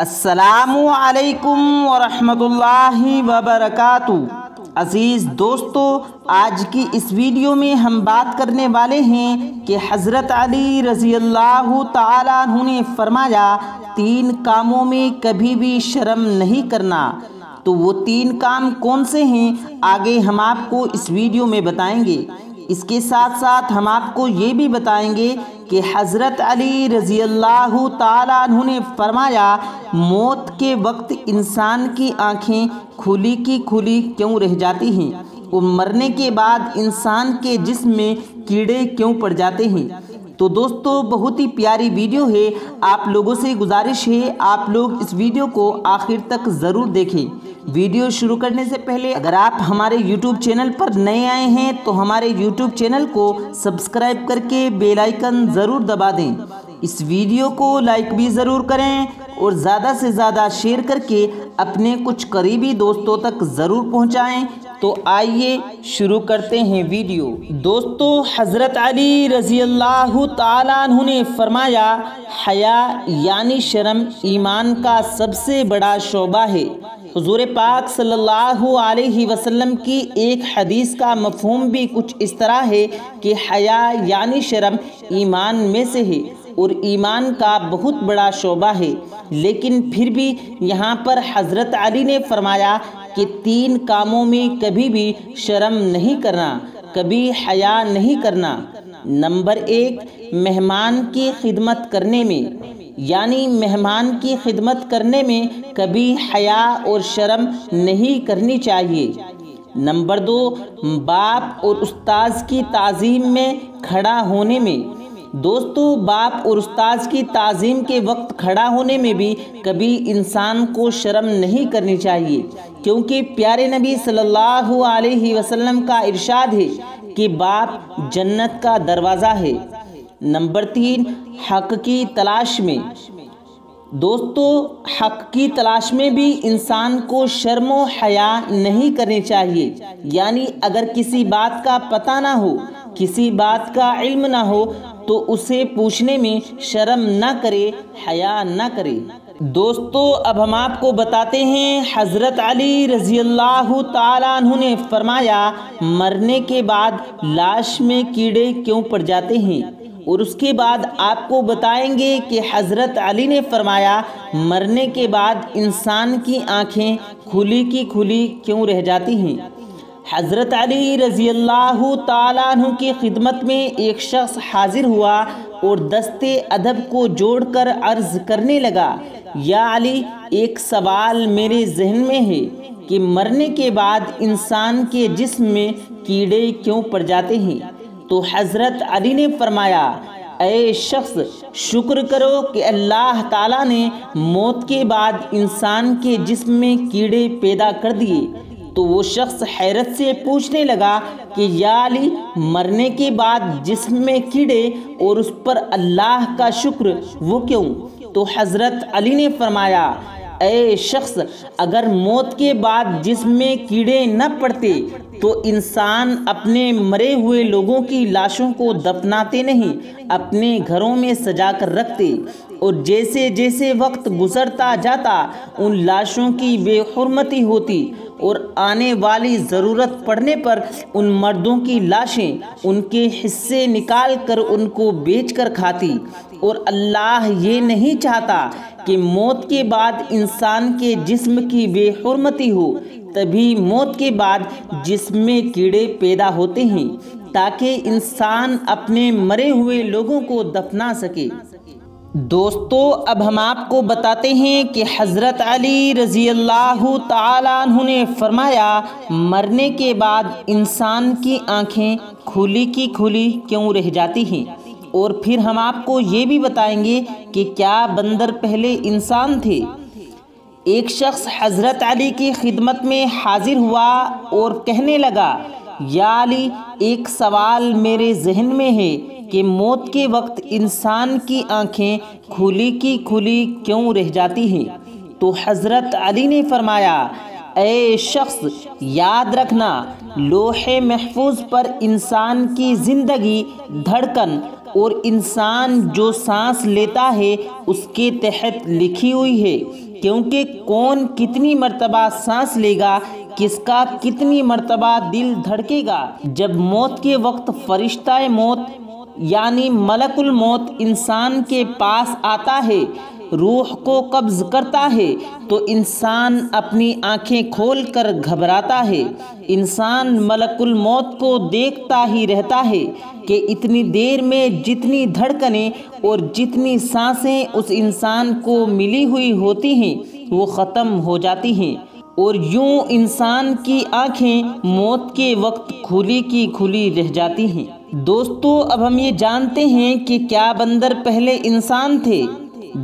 السلام علیکم ورحمۃ اللہ وبرکاتہ۔ عزیز دوستو، آج کی اس ویڈیو میں ہم بات کرنے والے ہیں کہ حضرت علی رضی اللہ تعالیٰ عنہ نے فرمایا 3 کاموں میں کبھی بھی شرم نہیں کرنا۔ تو وہ 3 کام کون سے ہیں آگے ہم آپ کو اس ویڈیو میں بتائیں گے۔ اس کے ساتھ ساتھ ہم آپ کو یہ بھی بتائیں گے کہ حضرت علی رضی اللہ تعالیٰ عنہ نے فرمایا موت کے وقت انسان کی آنکھیں کھلی کی کھلی کیوں رہ جاتی ہیں اور مرنے کے بعد انسان کے جسم میں کیڑے کیوں پڑ جاتے ہیں۔ تو دوستو، بہت ہی پیاری ویڈیو ہے، آپ لوگوں سے گزارش ہے آپ لوگ اس ویڈیو کو آخر تک ضرور دیکھیں۔ ویڈیو شروع کرنے سے پہلے اگر آپ ہمارے یوٹیوب چینل پر نئے آئے ہیں تو ہمارے یوٹیوب چینل کو سبسکرائب کر کے بیل آئیکن ضرور دبا دیں۔ اس ویڈیو کو لائک بھی ضرور کریں اور زیادہ سے زیادہ شیئر کر کے اپنے کچھ قریبی دوستوں تک ضرور پہنچائیں۔ تو آئیے شروع کرتے ہیں ویڈیو۔ دوستو، حضرت علی رضی اللہ تعالیٰ عنہ نے فرمایا حیا یعنی شرم ایمان کا سب سے بڑا شعبہ ہے۔ حضور پاک صلی اللہ علیہ وسلم کی ایک حدیث کا مفہوم بھی کچھ اس طرح ہے کہ حیا یعنی شرم ایمان میں سے ہے اور ایمان کا بہت بڑا شعبہ ہے، لیکن پھر بھی یہاں پر حضرت علی نے فرمایا کہ 3 کاموں میں کبھی بھی شرم نہیں کرنا، کبھی حیا نہیں کرنا۔ نمبر 1، مہمان کی خدمت کرنے میں، یعنی مہمان کی خدمت کرنے میں کبھی حیا اور شرم نہیں کرنی چاہیے۔ نمبر 2، باپ اور استاذ کی تعظیم میں کھڑا ہونے میں۔ دوستو، باپ اور استاذ کی تعظیم کے وقت کھڑا ہونے میں بھی کبھی انسان کو شرم نہیں کرنی چاہیے، کیونکہ پیارے نبی صلی اللہ علیہ وسلم کا ارشاد ہے کہ باپ جنت کا دروازہ ہے۔ نمبر 3، حق کی تلاش میں۔ دوستو، حق کی تلاش میں بھی انسان کو شرم و حیا نہیں کرنی چاہیے، یعنی اگر کسی بات کا پتہ نہ ہو، کسی بات کا علم نہ ہو تو اسے پوچھنے میں شرم نہ کرے، حیا نہ کرے۔ دوستو، اب ہم آپ کو بتاتے ہیں حضرت علی رضی اللہ تعالیٰ عنہ نے فرمایا مرنے کے بعد لاش میں کیڑے کیوں پڑ جاتے ہیں، اور اس کے بعد آپ کو بتائیں گے کہ حضرت علی نے فرمایا مرنے کے بعد انسان کی آنکھیں کھلی کی کھلی کیوں رہ جاتی ہیں۔ حضرت علی رضی اللہ تعالیٰ عنہ کی خدمت میں ایک شخص حاضر ہوا اور دستے ادب کو جوڑ کر عرض کرنے لگا، یا علی، ایک سوال میرے ذہن میں ہے کہ مرنے کے بعد انسان کے جسم میں کیڑے کیوں پڑ جاتے ہیں؟ تو حضرت علی نے فرمایا اے شخص، شکر کرو کہ اللہ تعالیٰ نے موت کے بعد انسان کے جسم میں کیڑے پیدا کر دیے۔ تو وہ شخص حیرت سے پوچھنے لگا کہ یا علی، مرنے کے بعد جسم میں کیڑے اور اس پر اللہ کا شکر، وہ کیوں؟ تو حضرت علی نے فرمایا اے شخص، اگر موت کے بعد جسم میں کیڑے نہ پڑتے تو انسان اپنے مرے ہوئے لوگوں کی لاشوں کو دفناتے نہیں، اپنے گھروں میں سجا کر رکھتے، اور جیسے جیسے وقت گزرتا جاتا ان لاشوں کی بے حرمتی ہوتی اور آنے والی ضرورت پڑنے پر ان مردوں کی لاشیں ان کے حصے نکال کر ان کو بیچ کر کھاتی۔ اور اللہ یہ نہیں چاہتا کہ موت کے بعد انسان کے جسم کی بے حرمتی ہو، تبھی موت کے بعد جسم میں کیڑے پیدا ہوتے ہیں تاکہ انسان اپنے مرے ہوئے لوگوں کو دفنا سکے۔ دوستو، اب ہم آپ کو بتاتے ہیں کہ حضرت علی رضی اللہ تعالیٰ عنہ نے فرمایا مرنے کے بعد انسان کی آنکھیں کھلی کی کھلی کیوں رہ جاتی ہیں، اور پھر ہم آپ کو یہ بھی بتائیں گے کہ کیا بندر پہلے انسان تھے۔ ایک شخص حضرت علی کی خدمت میں حاضر ہوا اور کہنے لگا، یا علی، ایک سوال میرے ذہن میں ہے کہ موت کے وقت انسان کی آنکھیں کھلی کی کھلی کیوں رہ جاتی ہیں؟ تو حضرت علی نے فرمایا اے شخص، یاد رکھنا لوح محفوظ پر انسان کی زندگی، دھڑکن اور انسان جو سانس لیتا ہے اس کے تحت لکھی ہوئی ہے کیونکہ کون کتنی مرتبہ سانس لے گا، کس کا کتنی مرتبہ دل دھڑکے گا۔ جب موت کے وقت فرشتہ موت یعنی ملک الموت انسان کے پاس آتا ہے، روح کو قبض کرتا ہے، تو انسان اپنی آنکھیں کھول کر گھبراتا ہے۔ انسان ملک الموت کو دیکھتا ہی رہتا ہے کہ اتنی دیر میں جتنی دھڑکنیں اور جتنی سانسیں اس انسان کو ملی ہوئی ہوتی ہیں وہ ختم ہو جاتی ہیں، اور یوں انسان کی آنکھیں موت کے وقت کھلی کی کھلی رہ جاتی ہیں۔ دوستو، اب ہم یہ جانتے ہیں کہ کیا بندر پہلے انسان تھے؟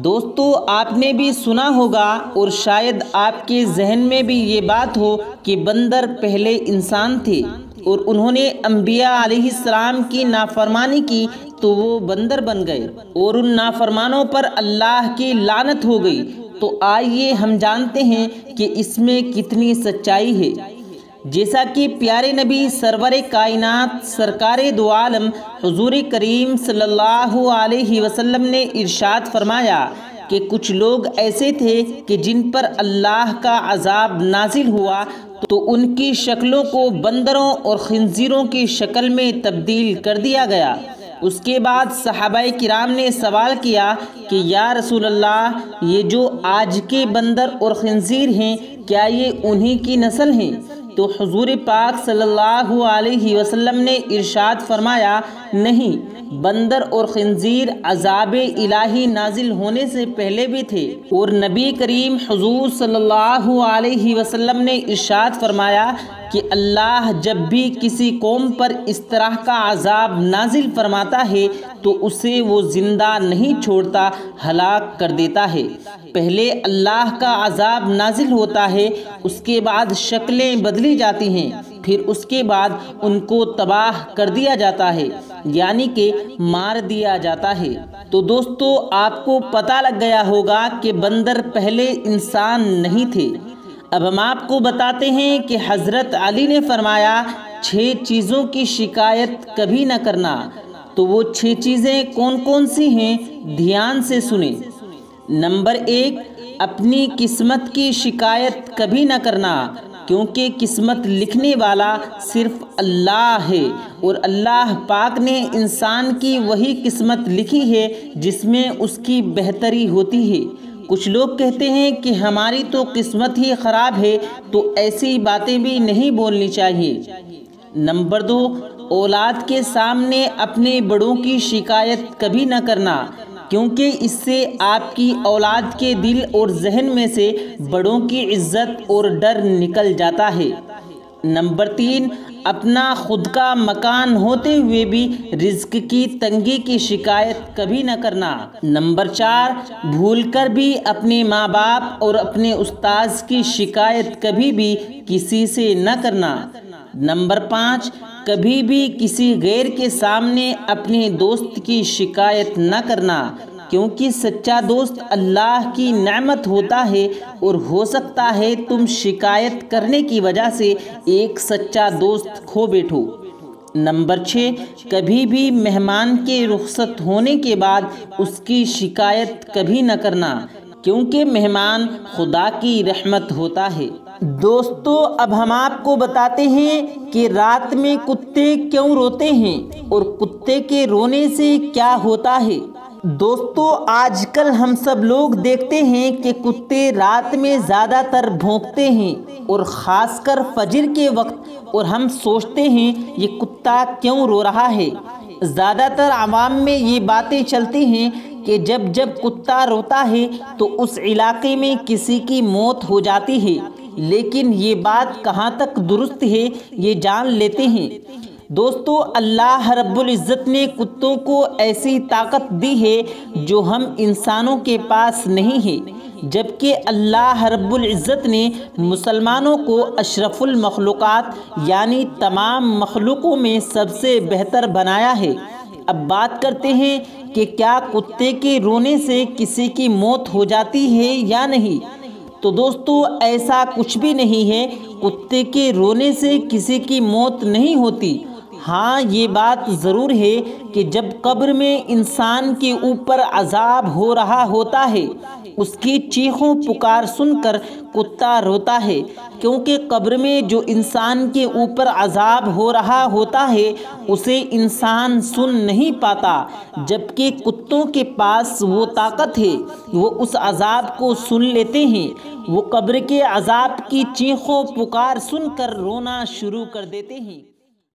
دوستو، آپ نے بھی سنا ہوگا اور شاید آپ کے ذہن میں بھی یہ بات ہو کہ بندر پہلے انسان تھے اور انہوں نے انبیاء علیہ السلام کی نافرمانی کی تو وہ بندر بن گئے اور ان نافرمانوں پر اللہ کی لعنت ہو گئی۔ تو آئیے ہم جانتے ہیں کہ اس میں کتنی سچائی ہے۔ جیسا کہ پیارے نبی سرور کائنات سرکار دو عالم حضور کریم صلی اللہ علیہ وسلم نے ارشاد فرمایا کہ کچھ لوگ ایسے تھے کہ جن پر اللہ کا عذاب نازل ہوا تو ان کی شکلوں کو بندروں اور خنزیروں کی شکل میں تبدیل کر دیا گیا۔ اس کے بعد صحابہ کرام نے سوال کیا کہ یا رسول اللہ، یہ جو آج کے بندر اور خنزیر ہیں کیا یہ انہی کی نسل ہیں؟ تو حضور پاک صلی اللہ علیہ وسلم نے ارشاد فرمایا، نہیں، بندر اور خنزیر عذاب الہی نازل ہونے سے پہلے بھی تھے، اور نبی کریم حضور صلی اللہ علیہ وسلم نے ارشاد فرمایا کہ اللہ جب بھی کسی قوم پر اس طرح کا عذاب نازل فرماتا ہے تو اسے وہ زندہ نہیں چھوڑتا، ہلاک کر دیتا ہے۔ پہلے اللہ کا عذاب نازل ہوتا ہے، اس کے بعد شکلیں بدلی جاتی ہیں، پھر اس کے بعد ان کو تباہ کر دیا جاتا ہے، یعنی کہ مار دیا جاتا ہے۔ تو دوستو، آپ کو پتہ لگ گیا ہوگا کہ بندر پہلے انسان نہیں تھے۔ اب ہم آپ کو بتاتے ہیں کہ حضرت علی نے فرمایا 6 چیزوں کی شکایت کبھی نہ کرنا۔ تو وہ 6 چیزیں کون کون سی ہیں؟ دھیان سے سنیں۔ نمبر 1، اپنی قسمت کی شکایت کبھی نہ کرنا، کیونکہ قسمت لکھنے والا صرف اللہ ہے، اور اللہ پاک نے انسان کی وہی قسمت لکھی ہے جس میں اس کی بہتری ہوتی ہے۔ کچھ لوگ کہتے ہیں کہ ہماری تو قسمت ہی خراب ہے، تو ایسی باتیں بھی نہیں بولنی چاہیے۔ نمبر 2، اولاد کے سامنے اپنے بڑوں کی شکایت کبھی نہ کرنا، کیونکہ اس سے آپ کی اولاد کے دل اور ذہن میں سے بڑوں کی عزت اور ڈر نکل جاتا ہے۔ نمبر 3، اپنا خود کا مکان ہوتے ہوئے بھی رزق کی تنگی کی شکایت کبھی نہ کرنا۔ نمبر 4، بھول کر بھی اپنے ماں باپ اور اپنے استاذ کی شکایت کبھی بھی کسی سے نہ کرنا۔ نمبر 5، کبھی بھی کسی غیر کے سامنے اپنے دوست کی شکایت نہ کرنا، کیونکہ سچا دوست اللہ کی نعمت ہوتا ہے، اور ہو سکتا ہے تم شکایت کرنے کی وجہ سے ایک سچا دوست کھو بیٹھو۔ نمبر 6، کبھی بھی مہمان کے رخصت ہونے کے بعد اس کی شکایت کبھی نہ کرنا، کیونکہ مہمان خدا کی رحمت ہوتا ہے۔ دوستو، اب ہم آپ کو بتاتے ہیں کہ رات میں کتے کیوں روتے ہیں اور کتے کے رونے سے کیا ہوتا ہے۔ دوستو، آج کل ہم سب لوگ دیکھتے ہیں کہ کتے رات میں زیادہ تر بھونکتے ہیں، اور خاص کر فجر کے وقت، اور ہم سوچتے ہیں یہ کتا کیوں رو رہا ہے۔ زیادہ تر عوام میں یہ باتیں چلتی ہیں کہ جب کتا روتا ہے تو اس علاقے میں کسی کی موت ہو جاتی ہے، لیکن یہ بات کہاں تک درست ہے یہ جان لیتے ہیں۔ دوستو، اللہ رب العزت نے کتوں کو ایسی طاقت دی ہے جو ہم انسانوں کے پاس نہیں ہے، جبکہ اللہ رب العزت نے مسلمانوں کو اشرف المخلوقات یعنی تمام مخلوقوں میں سب سے بہتر بنایا ہے۔ اب بات کرتے ہیں کہ کیا کتے کے رونے سے کسی کی موت ہو جاتی ہے یا نہیں؟ تو دوستو، ایسا کچھ بھی نہیں ہے، کتے کے رونے سے کسی کی موت نہیں ہوتی۔ ہاں، یہ بات ضرور ہے کہ جب قبر میں انسان کے اوپر عذاب ہو رہا ہوتا ہے اس کی چیخوں پکار سن کر کتا روتا ہے، کیونکہ قبر میں جو انسان کے اوپر عذاب ہو رہا ہوتا ہے اسے انسان سن نہیں پاتا، جبکہ کتوں کے پاس وہ طاقت ہے، وہ اس عذاب کو سن لیتے ہیں۔ وہ قبر کے عذاب کی چیخوں پکار سن کر رونا شروع کر دیتے ہیں۔